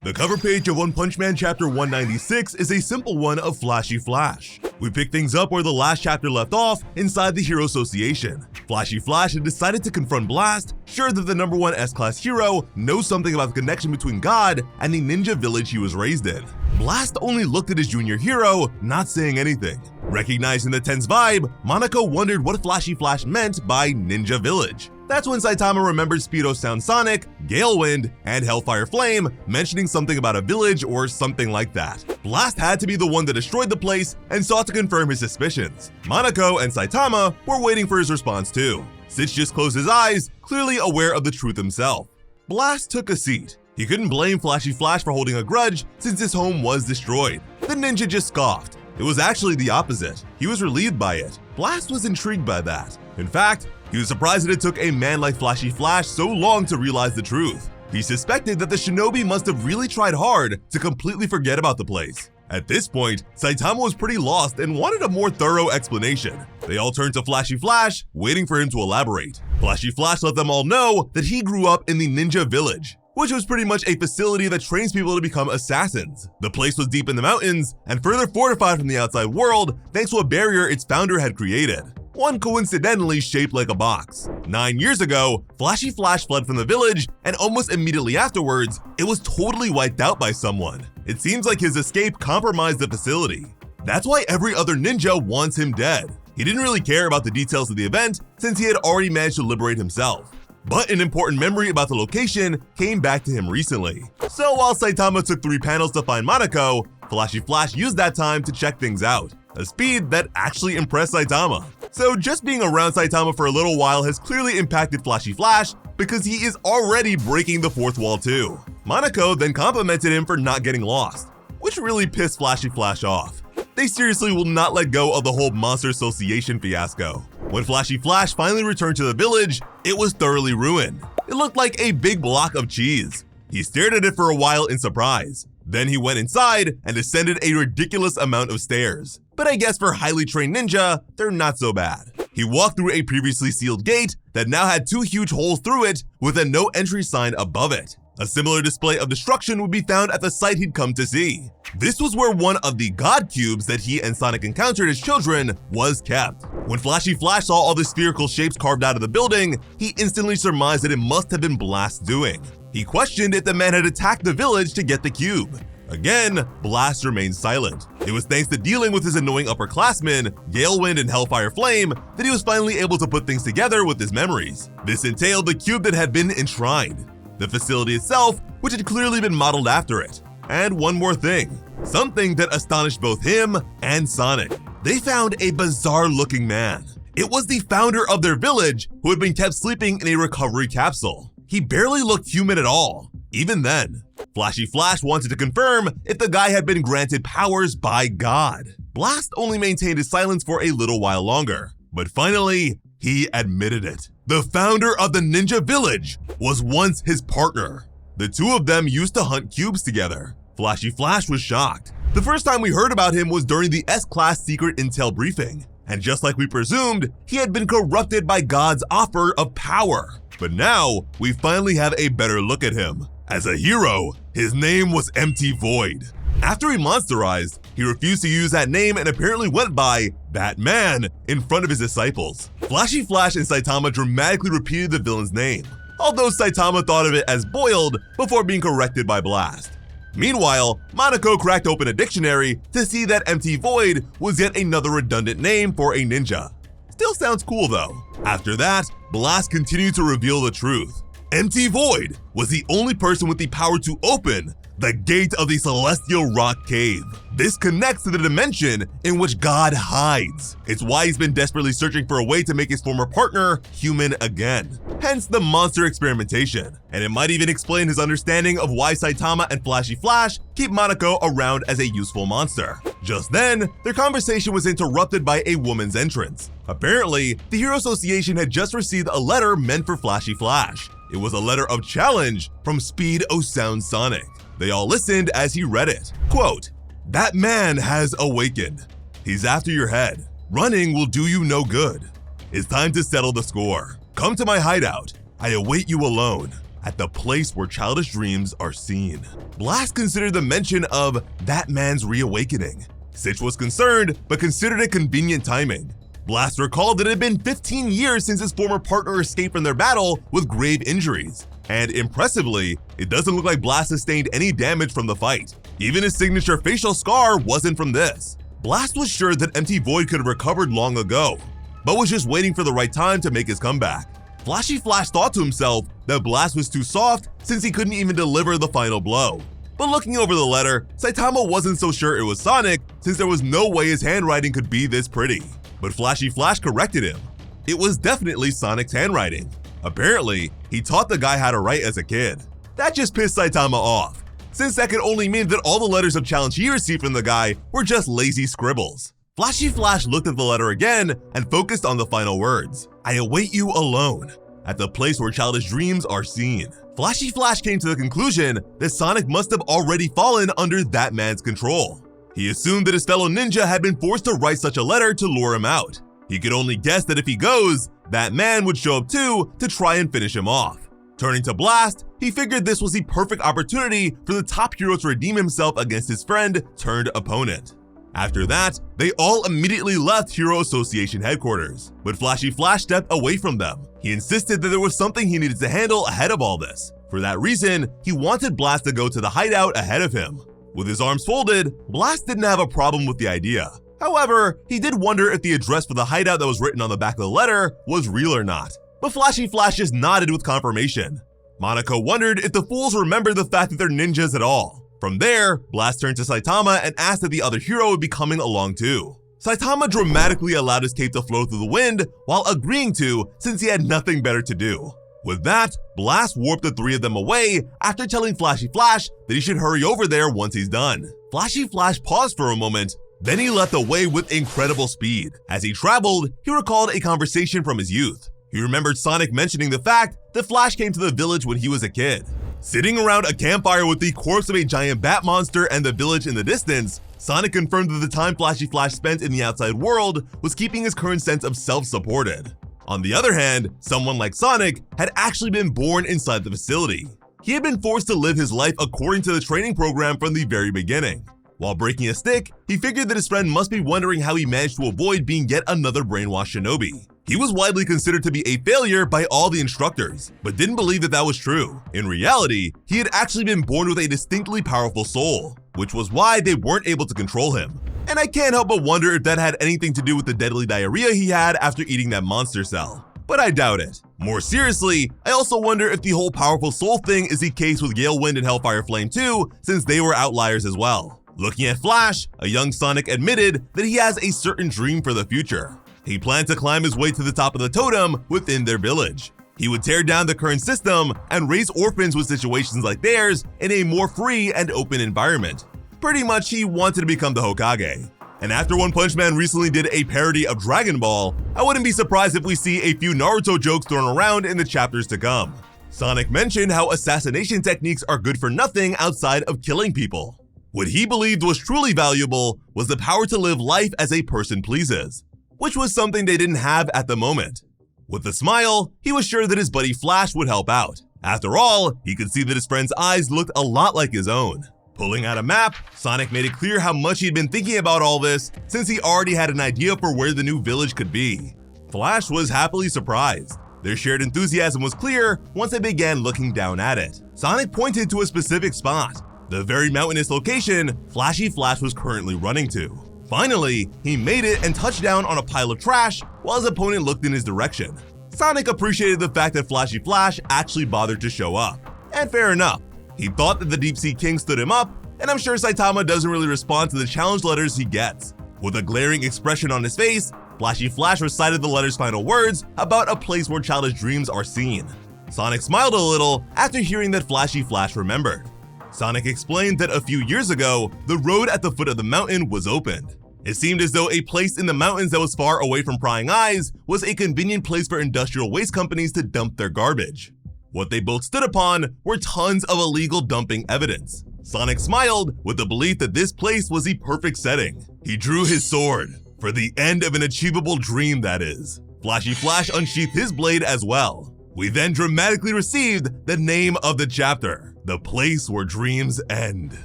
The cover page of One Punch Man Chapter 196 is a simple one of Flashy Flash. We pick things up where the last chapter left off, inside the Hero Association. Flashy Flash had decided to confront Blast, sure that the number one S-Class hero knows something about the connection between God and the ninja village he was raised in. Blast only looked at his junior hero, not saying anything. Recognizing the tense vibe, Monaco wondered what Flashy Flash meant by ninja village. That's when Saitama remembered Speedo Sound Sonic, Gale Wind, and Hellfire Flame mentioning something about a village or something like that. Blast had to be the one that destroyed the place and sought to confirm his suspicions. Monaco and Saitama were waiting for his response too. Sitch just closed his eyes, clearly aware of the truth himself. Blast took a seat. He couldn't blame Flashy Flash for holding a grudge since his home was destroyed. The ninja just scoffed. It was actually the opposite. He was relieved by it. Blast was intrigued by that. In fact, he was surprised that it took a man like Flashy Flash so long to realize the truth. He suspected that the shinobi must have really tried hard to completely forget about the place. At this point, Saitama was pretty lost and wanted a more thorough explanation. They all turned to Flashy Flash, waiting for him to elaborate. Flashy Flash let them all know that he grew up in the ninja village, which was pretty much a facility that trains people to become assassins. The place was deep in the mountains and further fortified from the outside world thanks to a barrier its founder had created. One coincidentally shaped like a box. 9 years ago, Flashy Flash fled from the village, and almost immediately afterwards, it was totally wiped out by someone. It seems like his escape compromised the facility. That's why every other ninja wants him dead. He didn't really care about the details of the event since he had already managed to liberate himself. But an important memory about the location came back to him recently. So while Saitama took 3 panels to find Monaco, Flashy Flash used that time to check things out, a speed that actually impressed Saitama. So just being around Saitama for a little while has clearly impacted Flashy Flash because he is already breaking the fourth wall too. Monaco then complimented him for not getting lost, which really pissed Flashy Flash off. They seriously will not let go of the whole Monster Association fiasco. When Flashy Flash finally returned to the village, it was thoroughly ruined. It looked like a big block of cheese. He stared at it for a while in surprise. Then he went inside and descended a ridiculous amount of stairs. But I guess for highly trained ninja, they're not so bad. He walked through a previously sealed gate that now had 2 huge holes through it with a no entry sign above it. A similar display of destruction would be found at the site he'd come to see. This was where one of the God Cubes that he and Sonic encountered as children was kept. When Flashy Flash saw all the spherical shapes carved out of the building, he instantly surmised that it must have been Blast's doing. He questioned if the man had attacked the village to get the cube. Again, Blast remained silent. It was thanks to dealing with his annoying upperclassmen, Gale Wind and Hellfire Flame, that he was finally able to put things together with his memories. This entailed the cube that had been enshrined, the facility itself, which had clearly been modeled after it, and one more thing, something that astonished both him and Sonic. They found a bizarre-looking man. It was the founder of their village who had been kept sleeping in a recovery capsule. He barely looked human at all. Even then, Flashy Flash wanted to confirm if the guy had been granted powers by God. Blast only maintained his silence for a little while longer, but finally, he admitted it. The founder of the ninja village was once his partner. The two of them used to hunt cubes together. Flashy Flash was shocked. The first time we heard about him was during the S-Class secret intel briefing, and just like we presumed, he had been corrupted by God's offer of power. But now, we finally have a better look at him. As a hero, his name was Empty Void. After he monsterized, he refused to use that name and apparently went by Batman in front of his disciples. Flashy Flash and Saitama dramatically repeated the villain's name, although Saitama thought of it as Boiled before being corrected by Blast. Meanwhile, Monaco cracked open a dictionary to see that Empty Void was yet another redundant name for a ninja. Still sounds cool though. After that, Blast continued to reveal the truth. Empty Void was the only person with the power to open the gate of the Celestial Rock Cave. This connects to the dimension in which God hides. It's why he's been desperately searching for a way to make his former partner human again. Hence the monster experimentation. And it might even explain his understanding of why Saitama and Flashy Flash keep Monaco around as a useful monster. Just then, their conversation was interrupted by a woman's entrance. Apparently, the Hero Association had just received a letter meant for Flashy Flash. It was a letter of challenge from Speedo Sound Sonic. They all listened as he read it. Quote, "That man has awakened. He's after your head. Running will do you no good. It's time to settle the score. Come to my hideout. I await you alone. at the place where childish dreams are seen. Blast considered the mention of that man's reawakening. Sitch was concerned, but considered it convenient timing. Blast recalled that it had been 15 years since his former partner escaped from their battle with grave injuries. And impressively, it doesn't look like Blast sustained any damage from the fight. Even his signature facial scar wasn't from this. Blast was sure that Empty Void could have recovered long ago, but was just waiting for the right time to make his comeback. Flashy Flash thought to himself that Blast was too soft since he couldn't even deliver the final blow. But looking over the letter, Saitama wasn't so sure it was Sonic since there was no way his handwriting could be this pretty. But Flashy Flash corrected him. It was definitely Sonic's handwriting. Apparently, he taught the guy how to write as a kid. That just pissed Saitama off, since that could only mean that all the letters of challenge he received from the guy were just lazy scribbles. Flashy Flash looked at the letter again and focused on the final words. I await you alone, at the place where childish dreams are seen. Flashy Flash came to the conclusion that Sonic must have already fallen under that man's control. He assumed that his fellow ninja had been forced to write such a letter to lure him out. He could only guess that if he goes, that man would show up too to try and finish him off. Turning to Blast, he figured this was the perfect opportunity for the top hero to redeem himself against his friend turned opponent. After that, they all immediately left Hero Association headquarters, but Flashy Flash stepped away from them. He insisted that there was something he needed to handle ahead of all this. For that reason, he wanted Blast to go to the hideout ahead of him. With his arms folded, Blast didn't have a problem with the idea. However, he did wonder if the address for the hideout that was written on the back of the letter was real or not. But Flashy Flash just nodded with confirmation. Monaco wondered if the fools remembered the fact that they're ninjas at all. From there, Blast turned to Saitama and asked that the other hero would be coming along too. Saitama dramatically allowed his cape to flow through the wind while agreeing to, since he had nothing better to do. With that, Blast warped the three of them away after telling Flashy Flash that he should hurry over there once he's done. Flashy Flash paused for a moment, then he left away with incredible speed. As he traveled, he recalled a conversation from his youth. He remembered Sonic mentioning the fact that Flash came to the village when he was a kid. Sitting around a campfire with the corpse of a giant bat monster and the village in the distance, Sonic confirmed that the time Flashy Flash spent in the outside world was keeping his current sense of self supported. On the other hand, someone like Sonic had actually been born inside the facility. He had been forced to live his life according to the training program from the very beginning. While breaking a stick, he figured that his friend must be wondering how he managed to avoid being yet another brainwashed shinobi. He was widely considered to be a failure by all the instructors, but didn't believe that that was true. In reality, he had actually been born with a distinctly powerful soul, which was why they weren't able to control him. And I can't help but wonder if that had anything to do with the deadly diarrhea he had after eating that monster cell. But I doubt it. More seriously, I also wonder if the whole powerful soul thing is the case with Gale Wind and Hellfire Flame too, since they were outliers as well. Looking at Flash, a young Sonic admitted that he has a certain dream for the future. He planned to climb his way to the top of the totem within their village. He would tear down the current system and raise orphans with situations like theirs in a more free and open environment. Pretty much, he wanted to become the Hokage. And after One Punch Man recently did a parody of Dragon Ball, I wouldn't be surprised if we see a few Naruto jokes thrown around in the chapters to come. Sonic mentioned how assassination techniques are good for nothing outside of killing people. What he believed was truly valuable was the power to live life as a person pleases, which was something they didn't have at the moment. With a smile, he was sure that his buddy Flash would help out. After all, he could see that his friend's eyes looked a lot like his own. Pulling out a map, Sonic made it clear how much he'd been thinking about all this since he already had an idea for where the new village could be. Flash was happily surprised. Their shared enthusiasm was clear once they began looking down at it. Sonic pointed to a specific spot, the very mountainous location Flashy Flash was currently running to. Finally, he made it and touched down on a pile of trash while his opponent looked in his direction. Sonic appreciated the fact that Flashy Flash actually bothered to show up. And fair enough. He thought that the Deep Sea King stood him up, and I'm sure Saitama doesn't really respond to the challenge letters he gets. With a glaring expression on his face, Flashy Flash recited the letter's final words about a place where childish dreams are seen. Sonic smiled a little after hearing that Flashy Flash remembered. Sonic explained that a few years ago, the road at the foot of the mountain was opened. It seemed as though a place in the mountains that was far away from prying eyes was a convenient place for industrial waste companies to dump their garbage. What they both stood upon were tons of illegal dumping evidence. Sonic smiled with the belief that this place was the perfect setting. He drew his sword, for the end of an achievable dream that is. Flashy Flash unsheathed his blade as well. We then dramatically received the name of the chapter, The Place Where Dreams End.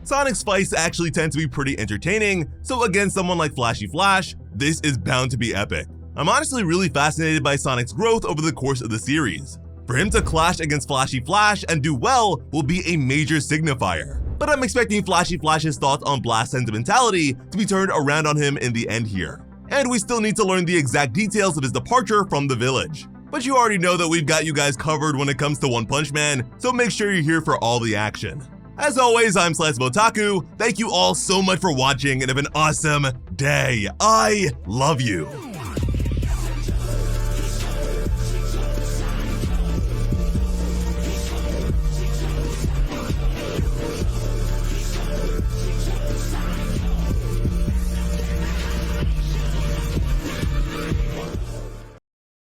Sonic's fights actually tend to be pretty entertaining, so against someone like Flashy Flash, this is bound to be epic. I'm honestly really fascinated by Sonic's growth over the course of the series. For him to clash against Flashy Flash and do well will be a major signifier, but I'm expecting Flashy Flash's thoughts on Blast's sentimentality to be turned around on him in the end here. And we still need to learn the exact details of his departure from the village. But you already know that we've got you guys covered when it comes to One Punch Man, so make sure you're here for all the action. As always, I'm SliceOtaku. Thank you all so much for watching and have an awesome day. I love you.